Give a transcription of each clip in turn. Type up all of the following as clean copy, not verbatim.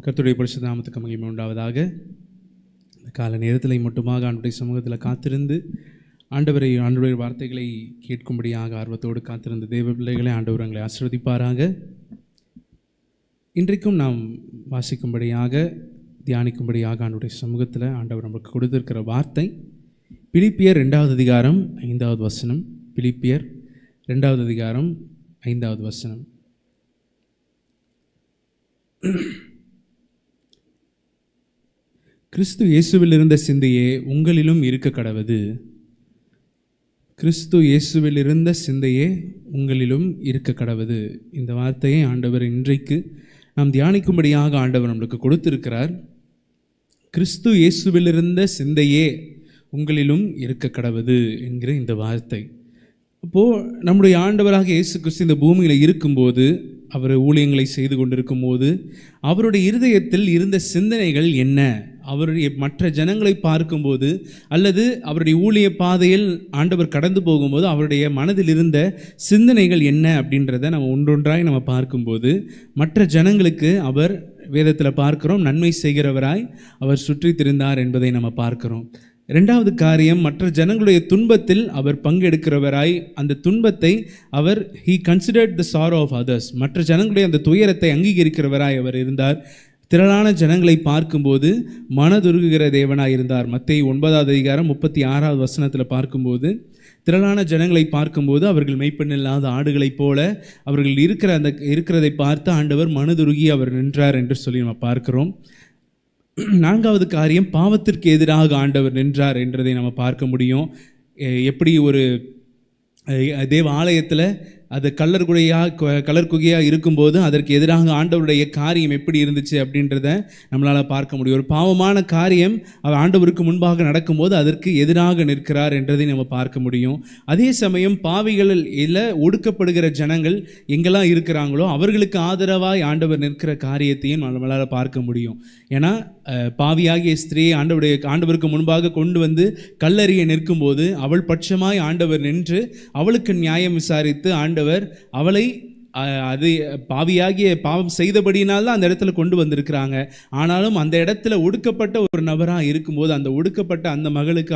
கர்த்தருடைய பரிசுத்த நாமத்துக்கு மகிமை உண்டாவதாக. இந்த கால நேரத்தில் மட்டுமாக ஆண்டவருடைய சமூகத்தில் காத்திருந்து ஆண்டவருடைய வார்த்தைகளை கேட்கும்படியாக ஆர்வத்தோடு காத்திருந்த தேவ பிள்ளைகளை ஆண்டவர் எங்களை ஆசீர்வதிப்பாராக. இன்றைக்கும் நாம் வாசிக்கும்படியாக தியானிக்கும்படியாக ஆண்டவருடைய சமூகத்தில் ஆண்டவர் நமக்கு கொடுத்திருக்கிற வார்த்தை பிலிப்பியர் 2வது அதிகாரம் 5வது வசனம். பிலிப்பியர் 2வது அதிகாரம் 5வது வசனம். கிறிஸ்து இயேசுவில் இருந்த சிந்தையே உங்களிலும் இருக்க கடவது. கிறிஸ்து இயேசுவில் இருந்த சிந்தையே உங்களிலும் இருக்க கடவது. இந்த வார்த்தையை ஆண்டவர் இன்றைக்கு நாம் தியானிக்கும்படியாக ஆண்டவர் நம்மளுக்கு கொடுத்திருக்கிறார். கிறிஸ்து இயேசுவில் இருந்த சிந்தையே உங்களிலும் இருக்க கடவது என்கிற இந்த வார்த்தை. அப்போது நம்முடைய ஆண்டவராக இயேசு கிறிஸ்து இந்த பூமியில் இருக்கும்போது, அவர் ஊழியங்களை செய்து கொண்டிருக்கும் போது அவருடைய இருதயத்தில் இருந்த சிந்தனைகள் என்ன, அவருடைய மற்ற ஜனங்களை பார்க்கும்போது அல்லது அவருடைய ஊழிய பாதையில் ஆண்டவர் கடந்து போகும்போது அவருடைய மனதில் இருந்த சிந்தனைகள் என்ன அப்படின்றத நம்ம ஒன்றொன்றாய் நம்ம பார்க்கும்போது, மற்ற ஜனங்களுக்கு அவர் வேதத்தில் பார்க்கிறோம் நன்மை செய்கிறவராய் அவர் சுற்றி திரிந்தார் என்பதை நம்ம பார்க்கிறோம். 2வது காரியம், மற்ற ஜனங்களுடைய துன்பத்தில் அவர் பங்கெடுக்கிறவராய் அந்த துன்பத்தை அவர் he considered the sorrow of others, மற்ற ஜனங்களுடைய அந்த துயரத்தை அங்கீகரிக்கிறவராய் அவர் இருந்தார். திரளான ஜனங்களை பார்க்கும்போது மனதுருகுகிற தேவனாய் இருந்தார். மத்தேயு 9வது அதிகாரம் 36வது வசனத்தில் பார்க்கும்போது, திரளான ஜனங்களை பார்க்கும்போது அவர்கள் மெய்ப்பெண் இல்லாத ஆடுகளைப் போல அவர்கள் இருக்கிறதை பார்த்து ஆண்டவர் மனதுருகி அவர் நின்றார் என்று சொல்லி நம்ம பார்க்கிறோம். 4வது காரியம், பாவத்திற்கு எதிராக ஆண்டவர் நின்றார் என்றதை நம்ம பார்க்க முடியும். எப்படி ஒரு தேவ ஆலயத்தில் அது கலர் குகையாக இருக்கும்போது அதற்கு எதிராக ஆண்டவருடைய காரியம் எப்படி இருந்துச்சு அப்படின்றத நம்மளால் பார்க்க முடியும். ஒரு பாவமான காரியம் அவர் ஆண்டவருக்கு முன்பாக நடக்கும்போது அதற்கு எதிராக நிற்கிறார் என்றதை நம்ம பார்க்க முடியும். அதே சமயம் பாவிகளில் ஒடுக்கப்படுகிற ஜனங்கள் எங்கெல்லாம் இருக்கிறாங்களோ அவர்களுக்கு ஆதரவாய் ஆண்டவர் நிற்கிற காரியத்தையும் நம்மளால் பார்க்க முடியும். ஏன்னா பாவியாகிய ஸ்திரீயை ஆண்டவருக்கு முன்பாக கொண்டு வந்து கல்லறிய நிற்கும்போது அவள் பட்சமாய் ஆண்டவர் நின்று அவளுக்கு நியாயம் விசாரித்து ஆண்டவர் அவளை அது பாவம் செய்தபடினால்தான் அந்த இடத்துல கொண்டு வந்திருக்கிறாங்க. ஆனாலும் அந்த இடத்துல ஒடுக்கப்பட்ட ஒரு நபராக இருக்கும்போது அந்த ஒடுக்கப்பட்ட அந்த மகளுக்கு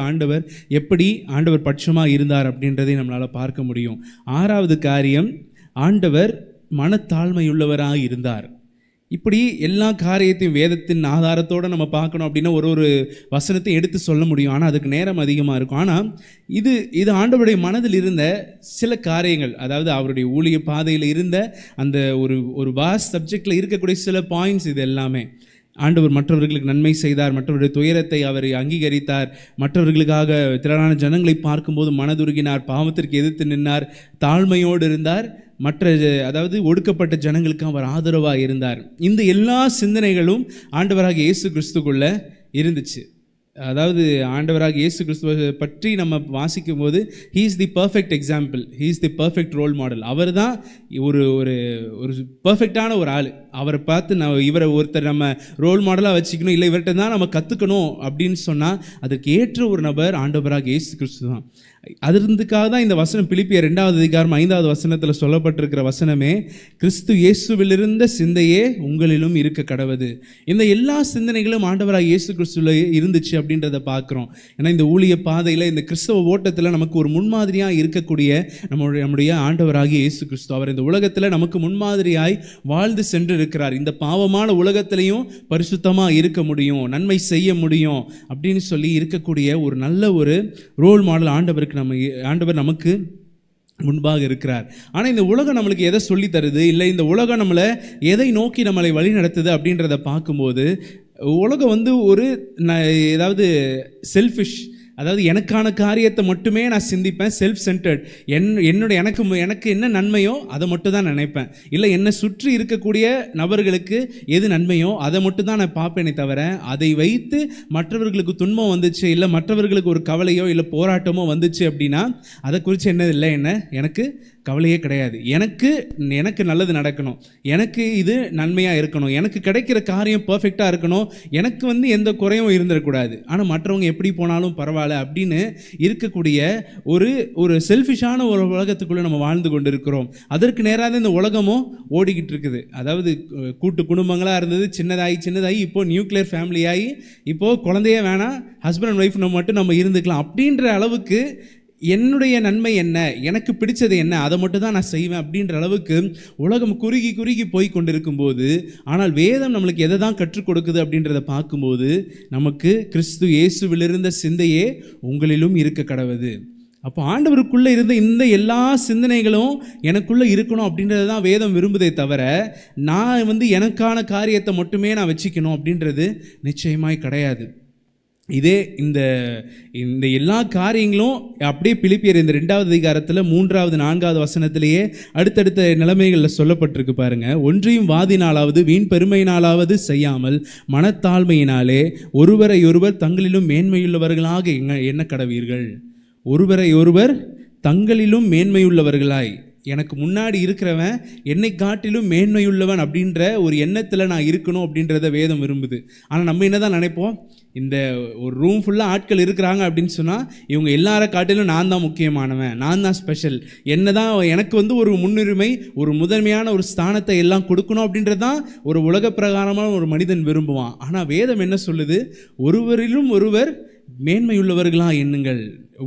ஆண்டவர் பட்சமாக இருந்தார் அப்படின்றதை நம்மளால் பார்க்க முடியும். 6வது காரியம், ஆண்டவர் மனத்தாழ்மையுள்ளவராக இருந்தார். இப்படி எல்லா காரியத்தையும் வேதத்தின் ஆதாரத்தோடு நம்ம பார்க்கணும் அப்படின்னா ஒரு வசனத்தை எடுத்து சொல்ல முடியும். ஆனால் அதுக்கு நேரம் அதிகமாக இருக்கும். ஆனால் இது ஆண்டவருடைய மனதில் இருந்த சில காரியங்கள், அதாவது அவருடைய ஊழிய பாதையில் இருந்த அந்த ஒரு வாஸ்ட் சப்ஜெக்டில் இருக்கக்கூடிய சில பாயிண்ட்ஸ். இது எல்லாமே ஆண்டவர் மற்றவர்களுக்கு நன்மை செய்தார், மற்றவருடைய துயரத்தை அவர் அங்கீகரித்தார், மற்றவர்களுக்காக திரளான ஜனங்களை பார்க்கும்போது மனதுருகினார், பாவத்திற்கு எதிர்த்து நின்றார், தாழ்மையோடு இருந்தார், அதாவது ஒடுக்கப்பட்ட ஜனங்களுக்கு அவர் ஆதரவாக இருந்தார். இந்த எல்லா சிந்தனைகளும் ஆண்டவராக இயேசு கிறிஸ்துக்குள்ள இருந்துச்சு. அதாவது ஆண்டவராக இயேசு கிறிஸ்துவை பற்றி நம்ம வாசிக்கும் போது he is the perfect example, he is the perfect role model. அவர் தான் ஒரு பர்ஃபெக்டான ஒரு ஆள். அவரை பார்த்து இவரை ஒருத்தர் நம்ம ரோல் மாடலாக வச்சுக்கணும், இல்லை இவர்கிட்ட தான் நம்ம கற்றுக்கணும் அப்படின்னு சொன்னால் அதற்கு ஏற்ற ஒரு நபர் ஆண்டவராக இயேசு கிறிஸ்து தான். அதுக்காக தான் இந்த வசனம் பிலிப்பியர் 2வது அதிகாரம் 5வது வசனத்தில் சொல்லப்பட்டிருக்கிற வசனமே, கிறிஸ்து இயேசுவில் இருந்த சிந்தையே உங்களிலும் இருக்க கடவது. இந்த எல்லா சிந்தனைகளும் ஆண்டவராக இயேசு கிறிஸ்துவில் இருந்துச்சு அப்படின்றத பார்க்குறோம். ஏன்னா இந்த ஊழிய பாதையில் இந்த கிறிஸ்தவ ஓட்டத்தில் நமக்கு ஒரு முன்மாதிரியாக இருக்கக்கூடிய நம்முடைய ஆண்டவராகிய இயேசு கிறிஸ்து, அவர் இந்த உலகத்தில் நமக்கு முன்மாதிரியாய் வாழ்ந்து சென்று இருக்கிறார். இந்த பாவமான உலகத்திலையும் பரிசுத்தமாக இருக்க முடியும், நன்மை செய்ய முடியும் அப்படின்னு சொல்லி இருக்கக்கூடிய ஒரு நல்ல ஒரு ரோல் மாடல் ஆண்டவர் நமக்கு முன்பாக இருக்கிறார். ஆனால் இந்த உலகம் நம்மளுக்கு எதை சொல்லி தருது, இல்லை இந்த உலகம் நம்மளை எதை நோக்கி நம்மளை வழி நடத்துது அப்படின்றத பார்க்கும்போது, உலகம் ஏதாவது செல்ஃபிஷ், அதாவது எனக்கான காரியத்தை மட்டுமே நான் சிந்திப்பேன், செல்ஃப் சென்டர்ட், எனக்கு என்ன நன்மையோ அதை மட்டும் தான் நினைப்பேன், இல்லை என்னை சுற்றி இருக்கக்கூடிய நபர்களுக்கு எது நன்மையோ அதை மட்டும் தான் நான் பார்ப்பேனே தவிர அதை வைத்து மற்றவர்களுக்கு துன்பம் வந்துச்சு, இல்லை மற்றவர்களுக்கு ஒரு கவலையோ இல்லை போராட்டமோ வந்துச்சு அப்படின்னா அதை குறித்து எனக்கு கவலையே கிடையாது. எனக்கு நல்லது நடக்கணும், எனக்கு இது நன்மையாக இருக்கணும், எனக்கு கிடைக்கிற காரியம் பர்ஃபெக்டாக இருக்கணும், எனக்கு எந்த குறையும் இருந்துடக்கூடாது, ஆனால் மற்றவங்க எப்படி போனாலும் பரவாயில்ல அப்படின்னு இருக்கக்கூடிய ஒரு செல்ஃபிஷான ஒரு உலகத்துக்குள்ளே நம்ம வாழ்ந்து கொண்டு இருக்கிறோம். அதற்கு நேராக இந்த உலகமும் ஓடிக்கிட்டு இருக்குது. அதாவது கூட்டு குடும்பங்களாக இருந்தது, சின்னதாகி இப்போது நியூக்ளியர் ஃபேமிலி ஆகி இப்போது குழந்தையே வேணாம், ஹஸ்பண்ட் அண்ட் ஒய்ஃப் மட்டும் நம்ம இருந்துக்கலாம் அப்படின்ற அளவுக்கு என்னுடைய நன்மை என்ன, எனக்கு பிடிச்சது என்ன, அதை மட்டும் தான் நான் செய்வேன் அப்படின்ற அளவுக்கு உலகம் குறுகி போய் கொண்டிருக்கும் போது, ஆனால் வேதம் நம்மளுக்கு எதை தான் கற்றுக் கொடுக்குது அப்படின்றத பார்க்கும்போது நமக்கு கிறிஸ்து இயேசுவிலிருந்த சிந்தையே உங்களிலும் இருக்க கடவுது. அப்போ ஆண்டவருக்குள்ளே இருந்த இந்த எல்லா சிந்தனைகளும் எனக்குள்ளே இருக்கணும் அப்படின்றது தான் வேதம் விரும்புதே தவிர, நான் எனக்கான காரியத்தை மட்டுமே நான் வச்சுக்கணும் அப்படின்றது நிச்சயமாய் கிடையாது. இதே இந்த எல்லா காரியங்களும் அப்படியே பிலிப்பியர் இந்த 2வது அதிகாரத்தில் 3வது 4வது வசனத்திலேயே அடுத்தடுத்த நிலைமைகளில் சொல்லப்பட்டிருக்கு பாருங்க. ஒன்றையும் வாதினாலாவது வீண் பெருமையினாலாவது செய்யாமல் மனத்தாழ்மையினாலே ஒருவரை ஒருவர் தங்களிலும் மேன்மையுள்ளவர்களாக எண்ண கடவீர்கள். ஒருவரை ஒருவர் தங்களிலும் மேன்மையுள்ளவர்களாய், எனக்கு முன்னாடி இருக்கிறவன் என்னை காட்டிலும் மேன்மையுள்ளவன் அப்படின்ற ஒரு எண்ணத்தில் நான் இருக்கணும் அப்படின்றத வேதம் விரும்புது. ஆனால் நம்ம என்ன தான் நினைப்போம், இந்த ஒரு ரூம் ஃபுல்லாக ஆட்கள் இருக்கிறாங்க அப்படின்னு சொன்னால் இவங்க எல்லார காட்டிலும் நான் தான் முக்கியமானவன், நான் தான் ஸ்பெஷல், என்ன தான் எனக்கு ஒரு முன்னுரிமை, ஒரு முதன்மையான ஒரு ஸ்தானத்தை எல்லாம் கொடுக்கணும் அப்படின்றது தான் ஒரு உலக பிரகாரமான ஒரு மனிதன் விரும்புவான். ஆனால் வேதம் என்ன சொல்லுது, ஒருவரிலும் ஒருவர் மேன்மையுள்ளவர்களாக எண்ணுங்கள்.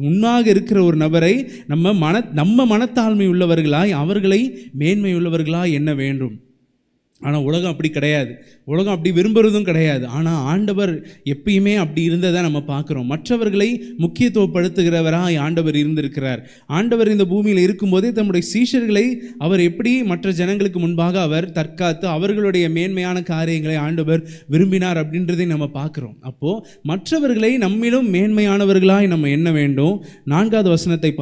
உண்ணாக இருக்கிற ஒரு நபரை நம்ம மனத்தாழ்மை உள்ளவர்களாய் அவர்களை மேன்மையுள்ளவர்களாக எண்ண வேண்டும். ஆனால் உலகம் அப்படி கிடையாது, உலகம் அப்படி விரும்புகிறதும் கிடையாது. ஆனால் ஆண்டவர் எப்பயுமே அப்படி இருந்ததை நம்ம பார்க்குறோம். மற்றவர்களை முக்கியத்துவப்படுத்துகிறவராக ஆண்டவர் இருந்திருக்கிறார். ஆண்டவர் இந்த பூமியில் இருக்கும்போதே தம்முடைய சீஷர்களை அவர் எப்படி மற்ற ஜனங்களுக்கு முன்பாக அவர் தற்காத்து அவர்களுடைய மேன்மையான காரியங்களை ஆண்டவர் விரும்பினார் அப்படின்றதை நம்ம பார்க்குறோம். அப்போது மற்றவர்களை நம்மிலும் மேன்மையானவர்களாய் நம்ம எண்ண வேண்டும். 4வது வசனத்தை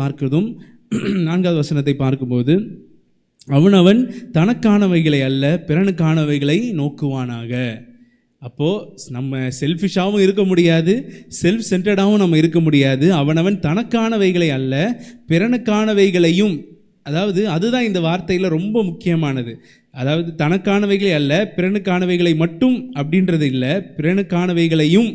பார்க்கும்போது, அவனவன் தனக்கானவைகளை அல்ல பிறனுக்கானவைகளை நோக்குவானாக. அப்போது நம்ம செல்ஃபிஷாகவும் இருக்க முடியாது, செல்ஃப் சென்டர்டாகவும் நம்ம இருக்க முடியாது. அவனவன் தனக்கானவைகளை அல்ல பிறனுக்கானவைகளையும், அதாவது அதுதான் இந்த வார்த்தையில் ரொம்ப முக்கியமானது. அதாவது தனக்கானவைகளை அல்ல பிறனுக்கானவைகளை மட்டும் அப்படின்றது இல்லை, பிறனுக்கானவைகளையும்,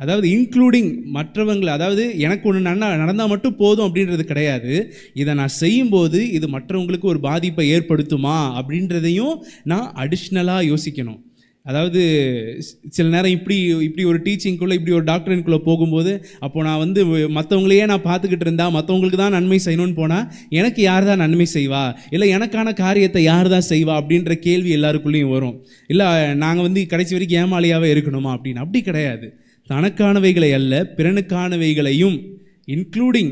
அதாவது இன்க்ளூடிங் மற்றவங்களை, அதாவது எனக்கு ஒன்று நடந்தால் மட்டும் போதும் அப்படின்றது கிடையாது. இதை நான் செய்யும்போது இது மற்றவங்களுக்கு ஒரு பாதிப்பை ஏற்படுத்துமா அப்படின்றதையும் நான் அடிஷ்னலாக யோசிக்கணும். அதாவது சில நேரம் இப்படி ஒரு டீச்சிங்குள்ளே இப்படி ஒரு டாக்டரின்குள்ளே போகும்போது, அப்போது நான் மற்றவங்களையே நான் பார்த்துக்கிட்டு இருந்தால் மற்றவங்களுக்கு தான் நன்மை செய்யணும்னு போனால் எனக்கு யார் தான் நன்மை செய்வா, இல்லை எனக்கான காரியத்தை யார் தான் செய்வா அப்படின்ற கேள்வி எல்லாருக்குள்ளேயும் வரும். இல்லை நாங்கள் கடைசி வரைக்கும் ஏமாளியாகவே இருக்கணுமா அப்படின்னு. அப்படி கிடையாது. தனக்கானவைகளை அல்ல பிறனுக்கானவைகளையும், இன்க்ளூடிங்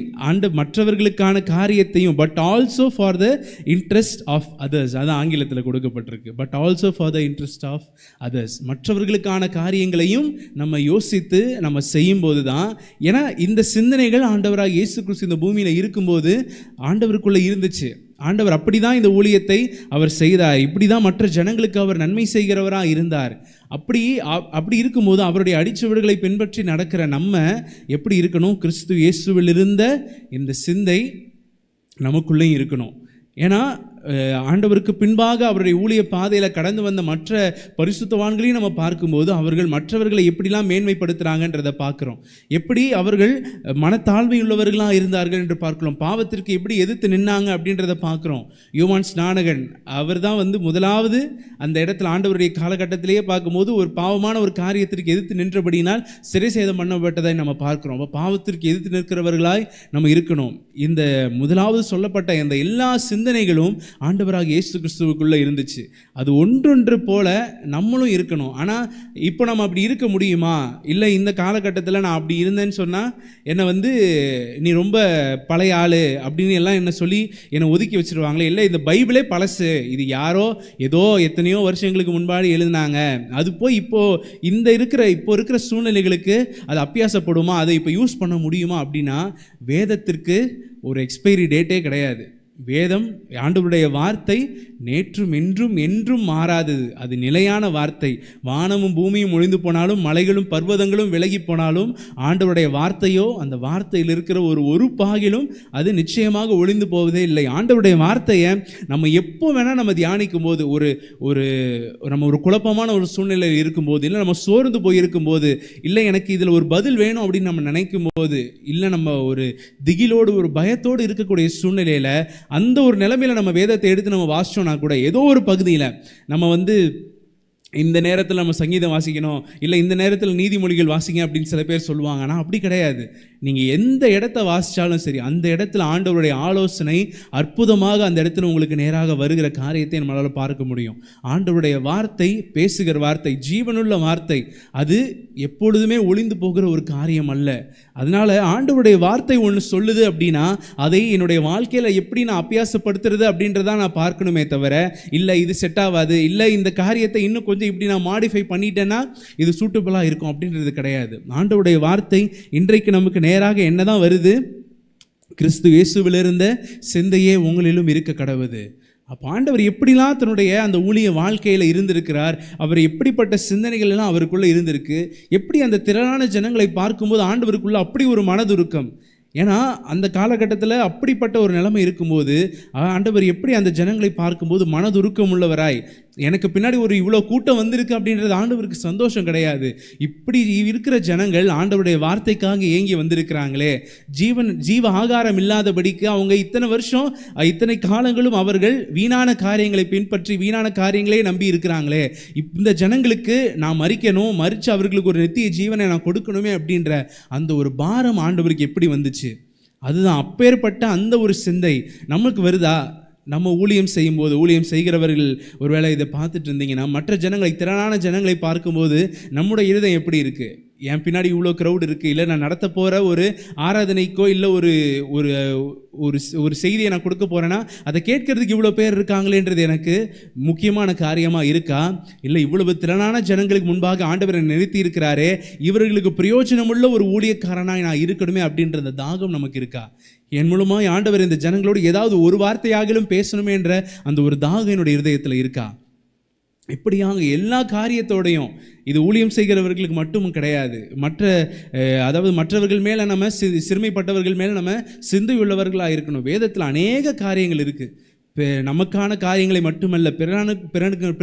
மற்றவர்களுக்கான காரியத்தையும், but also for the interest of others. அது ஆங்கிலத்தில் கொடுக்கப்பட்டிருக்கு. But also for the interest of others. மற்றவர்களுக்கான காரியங்களையும் நம்ம யோசித்து நம்ம செய்யும்போது தான், ஏன்னா இந்த சிந்தனைகள் ஆண்டவராக இயேசு கிறிஸ்து இந்த பூமியில் இருக்கும்போது ஆண்டவருக்குள்ளே இருந்துச்சு. ஆண்டவர் அப்படி தான் இந்த ஊழியத்தை அவர் செய்தார், இப்படி தான் மற்ற ஜனங்களுக்கு அவர் நன்மை செய்கிறவராக இருந்தார். அப்படி இருக்கும்போது அவருடைய அடிச்சுவடுகளை பின்பற்றி நடக்கிற நம்ம எப்படி இருக்கணும், கிறிஸ்து இயேசுவில் இருந்த இந்த சிந்தை நமக்குள்ளேயும் இருக்கணும். ஏன்னா ஆண்டவருக்கு பின்பாக அவருடைய ஊழிய பாதையில் கடந்து வந்த மற்ற பரிசுத்தவான்களையும் நம்ம பார்க்கும்போது அவர்கள் மற்றவர்களை எப்படிலாம் மேன்மைப்படுத்துகிறாங்கன்றதை பார்க்குறோம். எப்படி அவர்கள் மனத்தாழ்மை உள்ளவர்களாக இருந்தார்கள் என்று பார்க்கிறோம். பாவத்திற்கு எப்படி எதிர்த்து நின்னாங்க அப்படின்றத பார்க்குறோம். யோவான் ஸ்நானகன் அவர் தான் முதலாவது அந்த இடத்துல ஆண்டவருடைய காலகட்டத்திலேயே பார்க்கும்போது ஒரு பாவமான ஒரு காரியத்திற்கு எதிர்த்து நின்றபடியினால் சிறை சேதம் பண்ணப்பட்டதை நம்ம பார்க்குறோம். அப்போ பாவத்திற்கு எதிர்த்து நிற்கிறவர்களாய் நம்ம இருக்கணும். இந்த முதலாவது சொல்லப்பட்ட இந்த எல்லா சிந்தனைகளும் ஆண்டவராக இயேசு கிறிஸ்துவுக்குள்ளே இருந்துச்சு. அது ஒன்றொன்று போல நம்மளும் இருக்கணும். ஆனால் இப்போ நம்ம அப்படி இருக்க முடியுமா? இல்லை இந்த காலகட்டத்தில் நான் அப்படி இருந்தேன்னு சொன்னால் என்னை நீ ரொம்ப பழைய ஆள் அப்படின்னு எல்லாம் என்னை சொல்லி என்னை ஒதுக்கி வச்சுருவாங்களே. இல்லை இந்த பைபிளே பழசு, இது யாரோ ஏதோ எத்தனையோ வருஷங்களுக்கு முன்பாடி எழுதினாங்க, அது போய் இப்போ இருக்கிற சூழ்நிலைகளுக்கு அது அப்பியாசப்படுமா, அதை இப்போ யூஸ் பண்ண முடியுமா அப்படின்னா வேதத்திற்கு ஒரு எக்ஸ்பைரி டேட்டே கிடையாது. வேதம், ஆண்டவருடைய வார்த்தை நேற்றும் என்றும் என்றும் மாறாதது. அது நிலையான வார்த்தை. வானமும் பூமியும் ஒழிந்து போனாலும், மலைகளும் பர்வதங்களும் விலகி போனாலும், ஆண்டவருடைய வார்த்தையோ அந்த வார்த்தையில் இருக்கிற ஒரு பாகிலும் அது நிச்சயமாக ஒழிந்து போவதே இல்லை. ஆண்டவருடைய வார்த்தையை நம்ம எப்போ வேணால் நம்ம தியானிக்கும் போது, நம்ம ஒரு குழப்பமான ஒரு சூழ்நிலையில் இருக்கும்போது, இல்லை நம்ம சோர்ந்து போயிருக்கும்போது, இல்லை எனக்கு இதில் ஒரு பதில் வேணும் அப்படின்னு நம்ம நினைக்கும் போது, இல்லை நம்ம ஒரு திகிலோடு ஒரு பயத்தோடு இருக்கக்கூடிய சூழ்நிலையில், அந்த ஒரு நிலைமையில் நம்ம வேதத்தை எடுத்து நம்ம வாசிச்சோம்னா கூட, ஏதோ ஒரு பகுதியில் நம்ம இந்த நேரத்தில் நம்ம சங்கீதம் வாசிக்கணும், இல்லை இந்த நேரத்தில் நீதிமொழிகள் வாசிங்க அப்படின்னு சில பேர் சொல்லுவாங்க. ஆனால் அப்படி கிடையாது. நீங்கள் எந்த இடத்த வாசித்தாலும் சரி, அந்த இடத்துல ஆண்டவருடைய ஆலோசனை அற்புதமாக அந்த இடத்துல உங்களுக்கு நேராக வருகிற காரியத்தை நம்மளால் பார்க்க முடியும். ஆண்டவருடைய வார்த்தை, பேசுகிற வார்த்தை, ஜீவனுள்ள வார்த்தை, அது எப்பொழுதுமே ஒளிந்து போகிற ஒரு காரியம் அல்ல. அதனால் ஆண்டவருடைய வார்த்தை ஒன்று சொல்லுது அப்படின்னா, அதை என்னுடைய வாழ்க்கையில் எப்படி நான் அபியாசப்படுத்துறது அப்படின்றதான் நான் பார்க்கணுமே தவிர, இல்லை இது செட் ஆகாது, இல்லை இந்த காரியத்தை இன்னும் கொஞ்சம் இப்படி நான் மாடிஃபை பண்ணிட்டேன்னா இது சூட்டபுளாக இருக்கும் அப்படின்றது கிடையாது. ஆண்டவருடைய வார்த்தை இன்றைக்கு நமக்கு நேராக என்னதான் வருது? கிறிஸ்து இயேசுவில் இருந்த சிந்தையே உங்களிலும் இருக்க கடவுது. அப்போ ஆண்டவர் எப்படிலாம் தன்னுடைய அந்த ஊழிய வாழ்க்கையில் இருந்திருக்கிறார், அவர் எப்படிப்பட்ட சிந்தனைகள் எல்லாம் அவருக்குள்ளே இருந்திருக்கு, எப்படி அந்த திரளான ஜனங்களை பார்க்கும்போது ஆண்டவருக்குள்ள அப்படி ஒரு மனதுருக்கம். ஏன்னா அந்த காலகட்டத்தில் அப்படிப்பட்ட ஒரு நிலைமை இருக்கும்போது ஆண்டவர் எப்படி அந்த ஜனங்களை பார்க்கும்போது மனதுருக்கம் உள்ளவராய், எனக்கு பின்னாடி ஒரு இவ்வளோ கூட்டம் வந்திருக்கு அப்படின்றது ஆண்டவருக்கு சந்தோஷம் கிடையாது. இப்படி இருக்கிற ஜனங்கள் ஆண்டவருடைய வார்த்தைக்காக ஏங்கி வந்திருக்கிறாங்களே, ஜீவ ஆகாரம் இல்லாதபடிக்கு அவங்க இத்தனை வருஷம் இத்தனை காலங்களும் அவர்கள் வீணான காரியங்களை பின்பற்றி வீணான காரியங்களே நம்பி இருக்கிறாங்களே, இந்த ஜனங்களுக்கு நான் மறிக்கணும், மறித்து அவர்களுக்கு ஒரு நித்திய ஜீவனை நான் கொடுக்கணுமே அப்படின்ற அந்த ஒரு பாரம் ஆண்டவருக்கு எப்படி வந்துச்சு? அதுதான் அப்பேற்பட்ட அந்த ஒரு சிந்தை நமக்கு வருதா? நம்ம ஊழியம் செய்யும்போது, ஊழியம் செய்கிறவர்கள் ஒருவேளை இதை பார்த்துட்டு இருந்தீங்கன்னா, மற்ற ஜனங்களை, திரளான ஜனங்களை பார்க்கும்போது நம்முடைய இருதயம் எப்படி இருக்குது? என் பின்னாடி இவ்வளோ க்ரௌட் இருக்குது, இல்லை நான் நடத்த போகிற ஒரு ஆராதனைக்கோ இல்லை ஒரு ஒரு ஒரு செய்தியை நான் கொடுக்க போகிறேன்னா அதை கேட்கறதுக்கு இவ்வளோ பேர் இருக்காங்களேன்றது எனக்கு முக்கியமான காரியமாக இருக்கா? இல்லை இவ்வளவு திறனான ஜனங்களுக்கு முன்பாக ஆண்டவரை நிறுத்தி இருக்கிறாரே, இவர்களுக்கு பிரயோஜனமுள்ள ஒரு ஊழியக்காரனாக நான் இருக்கணுமே அப்படின்ற அந்த தாகம் நமக்கு இருக்கா? என் மூலமாக ஆண்டவர் இந்த ஜனங்களோடு ஏதாவது ஒரு வார்த்தையாகிலும் பேசணுமே என்ற அந்த ஒரு தாகம் என்னுடைய இருதயத்தில் இருக்கா? இப்படியாக எல்லா காரியத்தோடையும், இது ஊழியம் செய்கிறவர்களுக்கு மட்டும் கிடையாது, மற்றவர்கள் மேலே நம்ம சிறுமைப்பட்டவர்கள் மேலே நம்ம சிந்தையுள்ளவர்களாக இருக்கணும். வேதத்தில் அநேக காரியங்கள் இருக்குது. நமக்கான காரியங்களை மட்டுமல்ல,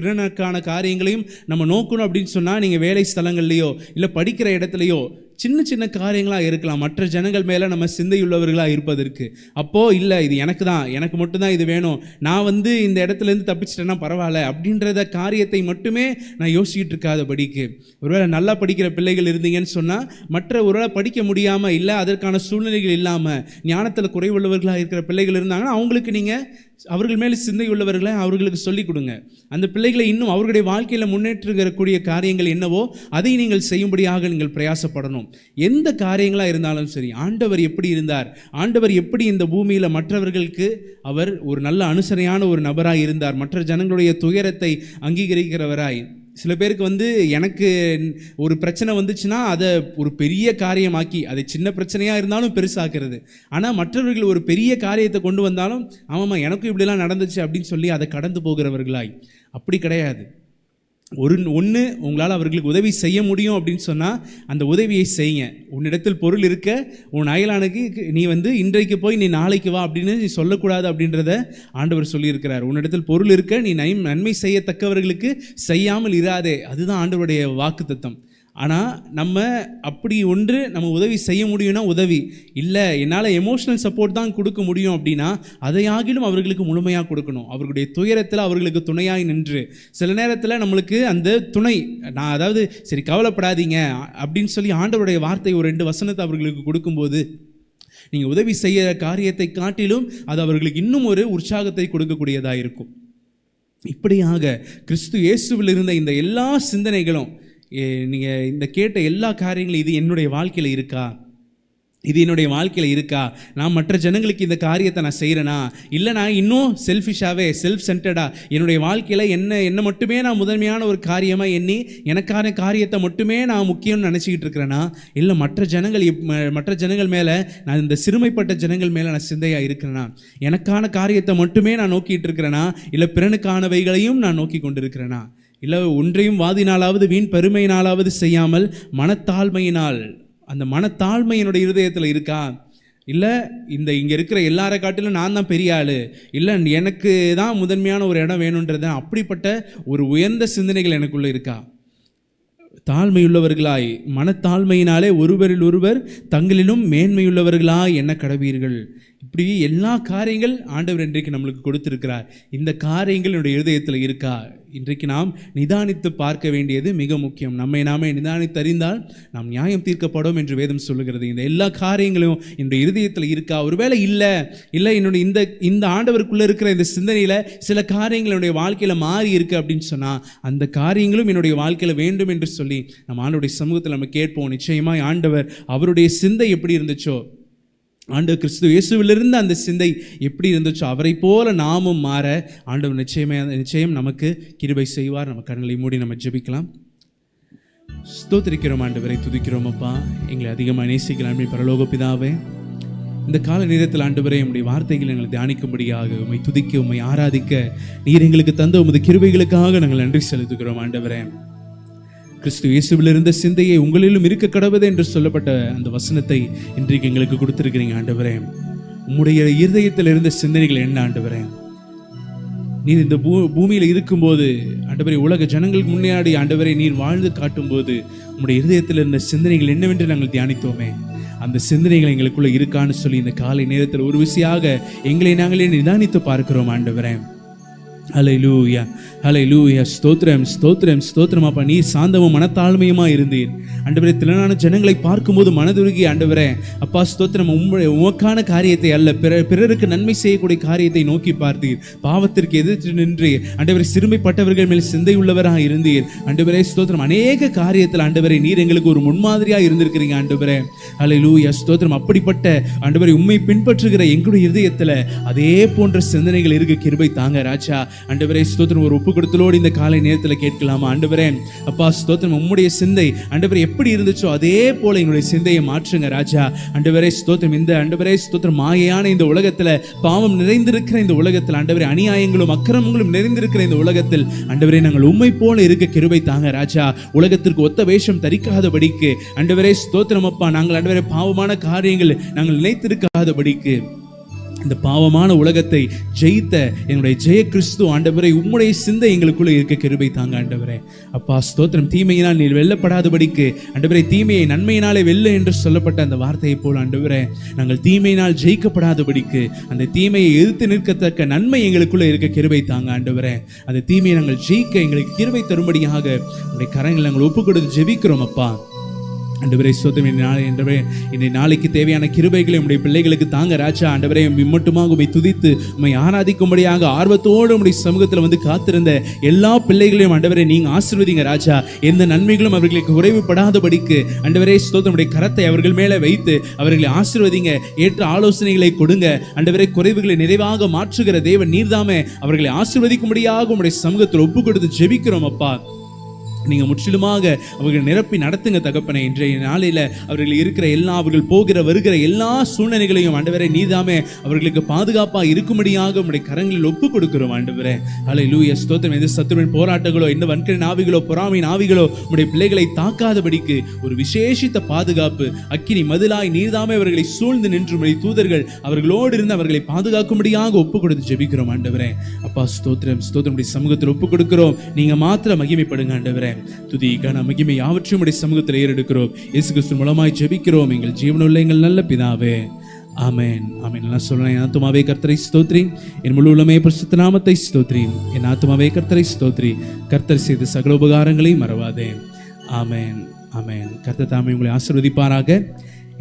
பிறனுக்கான காரியங்களையும் நம்ம நோக்கணும் அப்படின்னு சொன்னால், நீங்கள் வேலை ஸ்தலங்கள்லையோ இல்லை படிக்கிற இடத்துலையோ சின்ன சின்ன காரியங்களாக இருக்கலாம், மற்ற ஜனங்கள் மேலே நம்ம சிந்தையுள்ளவர்களாக இருப்பதற்கு. அப்போது இல்லை இது எனக்கு மட்டும்தான் இது வேணும், நான் இந்த இடத்துலேருந்து தப்பிச்சிட்டேன்னா பரவாயில்ல அப்படின்றத காரியத்தை மட்டுமே நான் யோசிச்சுட்டு இருக்காதபடிக்கு, ஒருவேளை நல்லா படிக்கிற பிள்ளைகள் இருந்தீங்கன்னு சொன்னால், மற்ற ஒருவேளை படிக்க முடியாமல் இல்லை அதற்கான சூழ்நிலைகள் இல்லாமல் ஞானத்தில் குறைவுள்ளவர்களாக இருக்கிற பிள்ளைகள் இருந்தாங்கன்னா அவங்களுக்கு நீங்கள் அவர்கள் மேலே சிந்தை உள்ளவர்களை அவர்களுக்கு சொல்லிக் கொடுங்க. அந்த பிள்ளைகளை இன்னும் அவர்களுடைய வாழ்க்கையில் முன்னேற்றக்கூடிய காரியங்கள் என்னவோ அதை நீங்கள் செய்யும்படியாக நீங்கள் பிரயாசப்படணும். எந்த காரியங்களாக இருந்தாலும் சரி, ஆண்டவர் எப்படி இருந்தார், ஆண்டவர் எப்படி இந்த பூமியில் மற்றவர்களுக்கு அவர் ஒரு நல்ல அனுசரணையான ஒரு நபராய் இருந்தார், மற்ற ஜனங்களுடைய துயரத்தை அங்கீகரிக்கிறவராய். சில பேருக்கு எனக்கு ஒரு பிரச்சனை வந்துச்சுன்னா அதை ஒரு பெரிய காரியமாக்கி, அதை சின்ன பிரச்சனையாக இருந்தாலும் பெருசாக்குறது. ஆனால் மற்றவர்கள் ஒரு பெரிய காரியத்தை கொண்டு வந்தாலும், ஆமாம்மா எனக்கும் இப்படிலாம் நடந்துச்சு அப்படின்னு சொல்லி அதை கடந்து போகிறவர்களாய். அப்படி கிடையாது. ஒன்று உங்களால் அவர்களுக்கு உதவி செய்ய முடியும் அப்படின்னு சொன்னால் அந்த உதவியை செய்யுங்க. உன்னிடத்தில் பொருள் இருக்க உன் அயலானுக்கு நீ இன்றைக்கு போய் நீ நாளைக்கு வா அப்படின்னு நீ சொல்லக்கூடாது அப்படின்றத ஆண்டவர் சொல்லியிருக்கிறார். உன்னிடத்தில் பொருள் இருக்க நீ நன்மை செய்யத்தக்கவர்களுக்கு செய்யாமல் இராதே, அதுதான் ஆண்டவருடைய வாக்குத்தத்தம். ஆனால் நம்ம அப்படி நம்ம உதவி செய்ய முடியும்னா உதவி இல்லை, என்னால் எமோஷனல் சப்போர்ட் தான் கொடுக்க முடியும் அப்படின்னா அதையாகிலும் அவர்களுக்கு முழுமையாக கொடுக்கணும். அவர்களுடைய துயரத்தில் அவர்களுக்கு துணையாய் நின்று, சில நேரத்தில் நம்மளுக்கு அந்த துணை சரி கவலைப்படாதீங்க அப்படின்னு சொல்லி ஆண்டவருடைய வார்த்தை ஒரு 2 வசனத்தை அவர்களுக்கு கொடுக்கும்போது, நீங்கள் உதவி செய்ய காரியத்தை காட்டிலும் அது அவர்களுக்கு இன்னும் ஒரு உற்சாகத்தை கொடுக்கக்கூடியதாக இருக்கும். இப்படியாக கிறிஸ்து இயேசுவில் இருந்த இந்த எல்லா சிந்தனைகளும், நீங்கள் இந்த கேட்ட எல்லா காரியங்களும் இது என்னுடைய வாழ்க்கையில் இருக்கா? இது என்னுடைய வாழ்க்கையில் இருக்கா? நான் மற்ற ஜனங்களுக்கு இந்த காரியத்தை நான் செய்கிறேனா? இல்லை நான் இன்னும் செல்ஃபிஷாகவே செல்ஃப் சென்டர்டாக என்னுடைய வாழ்க்கையில் என்னை மட்டுமே நான் முதன்மையான ஒரு காரியமாக எண்ணி எனக்கான காரியத்தை மட்டுமே நான் முக்கியம்னு நினச்சிக்கிட்டு இருக்கிறேன்னா, இல்லை மற்ற ஜனங்கள் மேலே நான் இந்த சிறுமைப்பட்ட ஜனங்கள் மேலே நான் சிந்தையாக இருக்கிறேனா? எனக்கான காரியத்தை மட்டுமே நான் நோக்கிட்டு இருக்கிறேனா? இல்லை பிறனுக்கானவைகளையும் நான் நோக்கி கொண்டு இருக்கிறேனா? இல்லை ஒன்றையும் வாதினாலாவது வீண் பெருமையினாலாவது செய்யாமல் மனத்தாழ்மையினால், அந்த மனத்தாழ்மை என்னுடைய இருதயத்தில் இருக்கா? இல்லை இங்கே இருக்கிற எல்லாரை காட்டிலும் நான் தான் பெரிய ஆள், இல்லை எனக்கு தான் முதன்மையான ஒரு இடம் வேணுன்றது, அப்படிப்பட்ட ஒரு உயர்ந்த சிந்தனைகள் எனக்குள்ளே இருக்கா? தாழ்மையுள்ளவர்களாய், மனத்தாழ்மையினாலே ஒருவரில் ஒருவர் தங்களிலும் மேன்மையுள்ளவர்களாய் என்ன கடவீர்கள். இப்படி எல்லா காரியங்கள் ஆண்டவர் இன்றைக்கு நம்மளுக்கு கொடுத்திருக்கிறார். இந்த காரியங்கள் என்னுடைய இருதயத்தில் இருக்கா? இன்றைக்கு நாம் நிதானித்து பார்க்க வேண்டியது மிக முக்கியம். நம்மை நாமே நிதானித்து அறிந்தால் நாம் நியாயம் தீர்க்கப்படும் என்று வேதம் சொல்லுகிறது. இந்த எல்லா காரியங்களும் என்னுடைய இருதயத்தில் இருக்கா? ஒருவேளை இல்லை என்னுடைய இந்த ஆண்டவருக்குள்ளே இருக்கிற இந்த சிந்தனையில் சில காரியங்கள் என்னுடைய வாழ்க்கையில் மாறி இருக்கு அப்படின்னு சொன்னால், அந்த காரியங்களும் என்னுடைய வாழ்க்கையில் வேண்டும் என்று சொல்லி நம்ம ஆண்டவருடைய சமூகத்தில் நம்ம கேட்போம். நிச்சயமாய் ஆண்டவர் அவருடைய சிந்தை எப்படி இருந்துச்சோ, ஆண்டவர் கிறிஸ்து இயேசுவிலிருந்து அந்த சிந்தை எப்படி இருந்துச்சோ அவரை போல நாமும் மாற ஆண்டவர் நிச்சயம் நமக்கு கிருபை செய்வார். நம்ம கண்களை மூடி நம்ம ஜெபிக்கலாம். ஸ்தோத்திரிக்கிறோம் ஆண்டவரை, துதிக்கிறோம் அப்பா. எங்களை அதிகமாக நேசிக்கலாம் பரலோக பிதாவே. இந்த கால நேரத்தில் ஆண்டவரே உம்முடைய வார்த்தைகளை எங்களை தியானிக்கும்படியாக, உம்மை துதிக்க, உம்மை ஆராதிக்க நீர் எங்களுக்கு தந்த உமது கிருபைகளுக்காக நாங்கள் நன்றி செலுத்துகிறோம் ஆண்டவரே. கிறிஸ்து இயேசுவில் இருந்த சிந்தையை உங்களிலும் இருக்க கடவுது என்று சொல்லப்பட்ட அந்த வசனத்தை இன்றைக்கு எங்களுக்கு கொடுத்திருக்கிறீங்க ஆண்டவரே. உம்முடைய இருதயத்தில் இருந்த சிந்தனைகள் என்ன ஆண்டவரே? நீர் இந்த பூமியில் இருக்கும்போது ஆண்டவரே, உலக ஜனங்களுக்கு முன்னாடி ஆண்டவரை நீர் வாழ்ந்து காட்டும் போது உம்முடைய இருதயத்தில் இருந்த சிந்தனைகள் என்னவென்று நாங்கள் தியானித்தோமே. அந்த சிந்தனைகள் எங்களுக்குள்ள இருக்கான்னு சொல்லி இந்த காலை நேரத்தில் ஒரு விசையாக எங்களை நாங்களே நிதானித்து பார்க்கிறோம் ஆண்டவரே. ஹல்லேலூயா, ஹல்லேலூயா. ஸ்தோத்திரம், ஸ்தோத்திரம், ஸ்தோத்திரம் அப்பா. நீர் சாந்தமும் மனத்தாழ்மையுமா இருந்தீர் ஆண்டவரே. திரளான ஜனங்களை பார்க்கும்போது மனதுருகி ஆண்டவரே அப்பா ஸ்தோத்திரம், உமக்கான காரியத்தை அல்ல, பிறருக்கு நன்மை செய்யக்கூடிய காரியத்தை நோக்கி பார்த்தீர். பாவத்திற்கு எதிர்த்து நின்று ஆண்டவரை சிறுமைப்பட்டவர்கள் மேல் சிந்தை உள்ளவராக இருந்தீர் ஆண்டவரே. ஸ்தோத்திரம், அநேக காரியத்தில் ஆண்டவரை நீர் எங்களுக்கு ஒரு முன்மாதிரியாக இருந்திருக்கிறீங்க ஆண்டவரே. ஹல்லேலூயா, ஸ்தோத்திரம். அப்படிப்பட்ட ஆண்டவரை உம்மை பின்பற்றுகிற எங்களுடைய இருதயத்தில் அதே போன்ற சிந்தனைகள் இருக்க கிருபை தாங்க ராஜா. ஆண்டவரே ஸ்தோத்திரம், ஒரு ஒப்பு கொடுத்தலோடு இந்த காலை நேரத்தில் கேட்கலாமா ஆண்டவரே அப்பா ஸ்தோத்திரம். உம்முடைய சிந்தை ஆண்டவரே எப்படி இருந்துச்சோ அதே போல எங்களுடைய சிந்தையை மாற்றுங்க ராஜா. ஆண்டவரே ஸ்தோத்திரம், இந்த ஆண்டவரே ஸ்தோத்திரம் மாயையான இந்த உலகத்தில், பாவம் நிறைந்திருக்கிற இந்த உலகத்தில் ஆண்டவரே, அநியாயங்களும் அக்கிரமங்களும் நிறைந்திருக்கிற இந்த உலகத்தில் ஆண்டவரே நாங்கள் உம்மை போல இருக்க கிருபை தாங்க ராஜா. உலகத்திற்கு ஒத்த வேஷம் தரிக்காதபடிக்கு ஆண்டவரே ஸ்தோத்திரம் அப்பா, நாங்கள் ஆண்டவரே பாவமான காரியங்கள் நாங்கள் நினைத்திருக்காதபடிக்கு இந்த பாவமான உலகத்தை ஜெயித்த என்னுடைய ஜெய கிறிஸ்து ஆண்டவரே உம்முடைய சிந்தை எங்களுக்குள்ள இருக்க கிருபை தாங்க ஆண்டவரே அப்பா ஸ்தோத்திரம். தீமையினால் நீர் வெல்லப்படாதபடிக்கு ஆண்டவரே, தீமையை நன்மையினாலே வெல்ல என்று சொல்லப்பட்ட அந்த வார்த்தையை போல் ஆண்டவரே, நாங்கள் தீமையினால் ஜெயிக்கப்படாதபடிக்கு அந்த தீமையை எதிர்த்து நிற்கத்தக்க நன்மை எங்களுக்குள்ள இருக்க கிருபை தாங்க ஆண்டவரே. அந்த தீமையை நாங்கள் ஜெயிக்க எங்களுக்கு கிருபை தரும்படியாக உடைய கரங்களை நாங்கள் ஒப்பு கொடுத்து ஜெபிக்கிறோம் அப்பா. ஆண்டவரே ஸ்தோத்திரம், இன்றைய நாளைக்கு தேவையான கிருபைகளை உம்முடைய பிள்ளைகளுக்கு தாங்க ராஜா. ஆண்டவரே மட்டுமாக உம்மை துதித்து உம்மை ஆராதிக்கும்படியாக ஆர்வத்தோடு உம்முடைய சமூகத்தில் வந்து காத்திருந்த எல்லா பிள்ளைகளையும் ஆண்டவரே நீங்க ஆசீர்வதிங்க ராஜா. எந்த நன்மைகளும் அவர்களுக்கு குறைவுபடாதபடிக்கு ஆண்டவரே ஸ்தோத்திரம், உம்முடைய கரத்தை அவர்கள் மேலே வைத்து அவர்களை ஆசீர்வதிங்க. ஏற்ற ஆலோசனைகளை கொடுங்க ஆண்டவரே. குறைவுகளை நிறைவாக மாற்றுகிற தேவன் நீர்தாமே. அவர்களை ஆசீர்வதிக்கும்படியாக உம்முடைய சமூகத்தில் ஒப்பு கொடுத்து ஜெபிக்கிறோம் அப்பா. நீங்கள் முற்றிலுமாக அவர்கள் நிரப்பி நடத்துங்க தகப்பனே. இன்றைய நாளில் அவர்கள் இருக்கிற அவர்கள் போகிற வருகிற எல்லா சூழ்நிலைகளையும் ஆண்டவரே நீதாமே அவர்களுக்கு பாதுகாப்பாக இருக்கும்படியாக உம்முடைய கரங்களில் ஒப்பு கொடுக்கிறோம் ஆண்டவரே. ஹல்லேலூயா, ஸ்தோத்திரம். எந்த சத்துருவின் போராட்டங்களோ, எந்த வன்கரின் ஆவிகளோ, பொறாமையின் ஆவிகளோ உம்முடைய பிள்ளைகளை தாக்காதபடிக்கு ஒரு விசேஷித்த பாதுகாப்பு அக்கினி மதிலாய் நீதாமே அவர்களை சூழ்ந்து நின்று உம்முடைய தூதர்கள் அவர்களோடு இருந்து அவர்களை பாதுகாக்கும்படியாக ஒப்பு கொடுத்து ஜெபிக்கிறோம் ஆண்டவரே அப்பா ஸ்தோத்திரம், ஸ்தோத்திரம். சமூகத்தில் ஒப்பு கொடுக்கிறோம். நீங்க மாத்திரம் மகிமைப்படுங்க ஆண்டவரே. துதி கன மகிமை யாவற்றையும் உடைய சமூகத்தில் ஏறெடுக்கிறோம். இயேசு கிறிஸ்து மூலமாய் ஜெபிக்கிறோம் எங்கள் ஜீவனுள்ள எங்கள் நல்ல பிதாவே, ஆமென், ஆமென். எல்லாம் சொல்றேன். என் ஆத்துமாவே கர்த்தரை ஸ்தோத்ரி, என் முழு உள்ளமே பரிசுத்த நாமத்தை ஸ்தோத்ரி. என் ஆத்துமாவே கர்த்தரை ஸ்தோத்ரி, கர்த்தர் செய்த சகல உபகாரங்களையும் மறவாதே. ஆமென், ஆமென். கர்த்தர் தாமே உங்களை ஆசீர்வதிப்பாராக.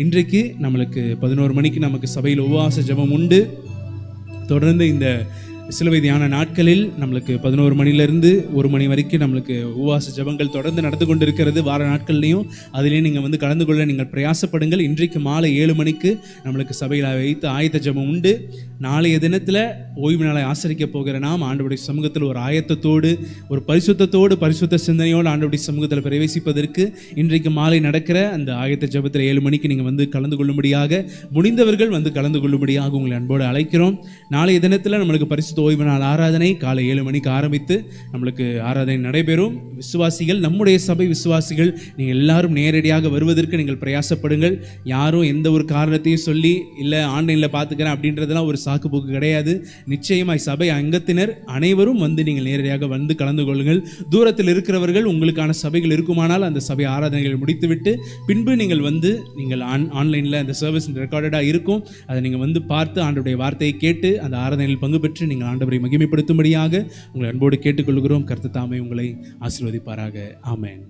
இன்றைக்கு நம்மளுக்கு 11 மணிக்கு நமக்கு சபையில் உபவாச ஜெபம் உண்டு. தொடர்ந்து இந்த சிலுவை தியான நாட்களில் நம்மளுக்கு 11 மணிலேருந்து 1 மணி வரைக்கும் நம்மளுக்கு உபவாச ஜெபங்கள் தொடர்ந்து நடந்து கொண்டு இருக்கிறது. வார நாட்கள்லையும் அதிலேயும் நீங்கள் வந்து கலந்து கொள்ள நீங்கள் பிரயாசப்படுங்கள். இன்றைக்கு மாலை 7 மணிக்கு நம்மளுக்கு சபையில் வைத்து ஆயத்த ஜெபம் உண்டு. நாளைய தினத்தில் ஓய்வு நாளை ஆசரிக்க போகிற நாம் ஆண்டவருடைய சமூகத்தில் ஒரு ஆயத்தத்தோடு, ஒரு பரிசுத்தத்தோடு, பரிசுத்த சிந்தனையோடு ஆண்டவருடைய சமூகத்தில் பிரவேசிப்பதற்கு இன்றைக்கு மாலை நடக்கிற அந்த ஆயத்த ஜெபத்தில் 7 மணிக்கு நீங்கள் வந்து கலந்து கொள்ளும்படியாக, முடிந்தவர்கள் வந்து கலந்து கொள்ளும்படியாக உங்களை அன்போடு அழைக்கிறோம். நாளைய தினத்தில் நம்மளுக்கு பரிசுத்த ஓய்வு நாள் ஆராதனை காலை 7 மணிக்கு ஆரம்பித்து நம்மளுக்கு ஆராதனை நடைபெறும். விசுவாசிகள், நம்முடைய சபை விசுவாசிகள், நீங்கள் எல்லாரும் நேரடியாக வருவதற்கு நீங்கள் பிரயாசப்படுங்கள். யாரும் எந்த ஒரு காரணத்தையும் சொல்லி இல்லை ஆன்லைனில் பார்த்துக்கிறேன் அப்படின்றதெல்லாம் ஒரு சாக்கு போக்கு கிடையாது. நிச்சயமாய் சபை அங்கத்தினர் அனைவரும் வந்து நீங்கள் நேரடியாக வந்து கலந்து கொள்ளுங்கள். தூரத்தில் இருக்கிறவர்கள், உங்களுக்கான சபைகள் இருக்குமானால் அந்த சபை ஆராதனைகள் முடித்துவிட்டு பின்பு நீங்கள் வந்து நீங்கள் ஆன்லைனில் அந்த சர்வீஸ் ரெக்கார்டடாக இருக்கும், அதை நீங்கள் வந்து பார்த்து ஆண்டவருடைய வார்த்தையை கேட்டு அந்த ஆராதனையில் பங்கு பெற்று நீங்கள் ஆண்டவரை மகிமைப்படுத்தும்படியாக உங்களை அன்போடு கேட்டுக்கொள்கிறோம். கர்த்தர் தாமே உங்களை ஆசீர்வதிப்பாராக. ஆமென்.